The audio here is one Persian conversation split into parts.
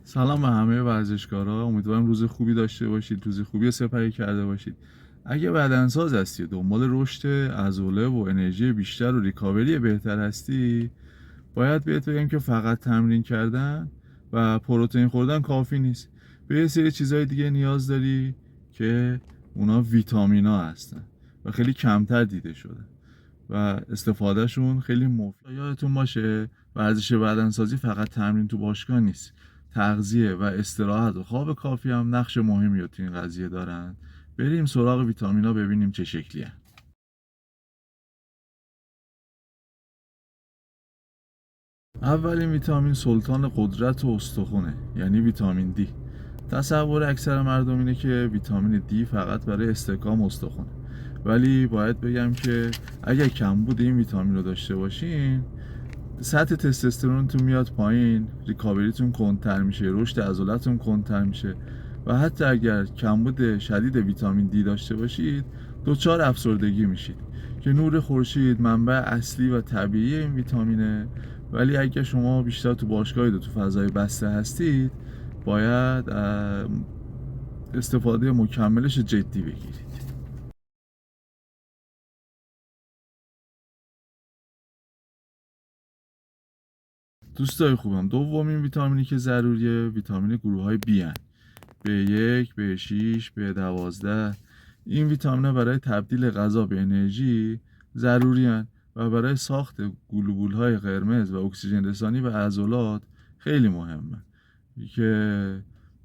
سلام به همه ورزشکارا، امیدوارم روز خوبی داشته باشید، روز خوبی رو سپری کرده باشید. اگه بدنساز هستی و دنبال رشد عضله و انرژی بیشتر و ریکاوری بهتر هستی، باید بهت بگم که فقط تمرین کردن و پروتئین خوردن کافی نیست. به یه سری چیزای دیگه نیاز داری که اونا ویتامینا هستن و خیلی کمتر دیده شده و استفادهشون خیلی مفید. یادتون باشه ورزش بدنسازی فقط تمرین تو باشگاه نیست. تغذیه و استراحت و خواب کافی هم نقش مهمی رو تو این قضیه دارن. بریم سراغ ویتامینا ببینیم چه شکلیه. اولین ویتامین سلطان قدرت و استخونه، یعنی ویتامین دی. تصور اکثر مردم اینه که ویتامین دی فقط برای استحکام استخونه، ولی باید بگم که اگه کمبود این ویتامین رو داشته باشین، سطح تستوسترونتون میاد پایین، ریکاوریتون کندتر میشه، رشد عضلاتتون کندتر میشه و حتی اگر کمبود شدید ویتامین دی داشته باشید دچار افسردگی میشید که نور خورشید منبع اصلی و طبیعی این ویتامینه. ولی اگر شما بیشتر تو باشگاهید و تو فضای بسته هستید، باید استفاده مکملش جدی بگیرید. دوستای خوبم، دومین ویتامینی که ضروریه ویتامین گروه های بی هن. B1، B6، B12. این ویتامین‌ها برای تبدیل غذا به انرژی ضروری هن و برای ساخت گلوبول‌های قرمز و اکسیژن رسانی به عضلات خیلی مهمه که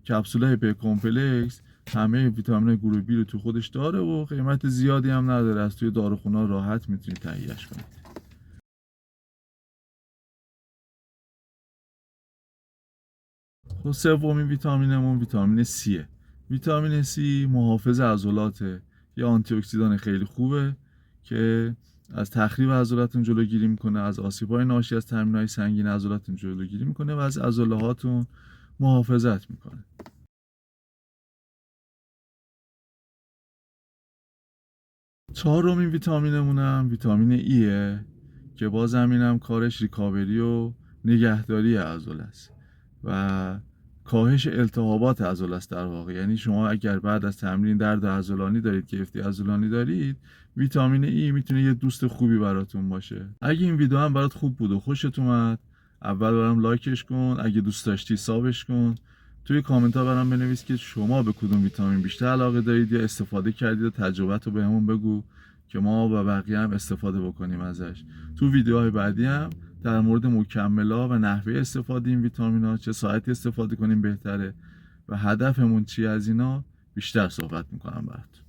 کپسول‌های B کمپلکس همه ویتامین گروه بی رو تو خودش داره و قیمت زیادی هم نداره، از توی داروخونه راحت میتونید تهیهش کنید. خب سومین ویتامینمون ویتامین سیه. ویتامین سی محافظ عضلاته، یه آنتی اکسیدان خیلی خوبه که از تخریب عضلاتتون جلوگیری میکنه، از آسیب‌های ناشی از تمرین‌های سنگین عضلاتتون جلوگیری میکنه و از عضله هاتون محافظت میکنه. چهارمین ویتامینمونم ویتامین ایه که بازم اینم کارش ریکاوری و نگهداری عضله است و کاهش التهابات عضله است در واقع. یعنی شما اگر بعد از تمرین درد عضلانی دارید، گرفتی عضلانی دارید، ویتامین ای میتونه یه دوست خوبی براتون باشه. اگه این ویدیو هم برات خوب بود و خوشت اومد، اول برام لایکش کن، اگه دوست داشتی سابش کن، توی کامنت ها برام بنویس که شما به کدوم ویتامین بیشتر علاقه دارید یا استفاده کردید و تجربت رو بهمون بگو که ما و بقیه هم استفاده بکنیم ازش. تو ویدیوهای بعدی هم در مورد مکمل‌ها و نحوه استفاده این ویتامین‌ها، چه ساعتی استفاده کنیم بهتره و هدفمون چی از اینا، بیشتر صحبت میکنم براتون.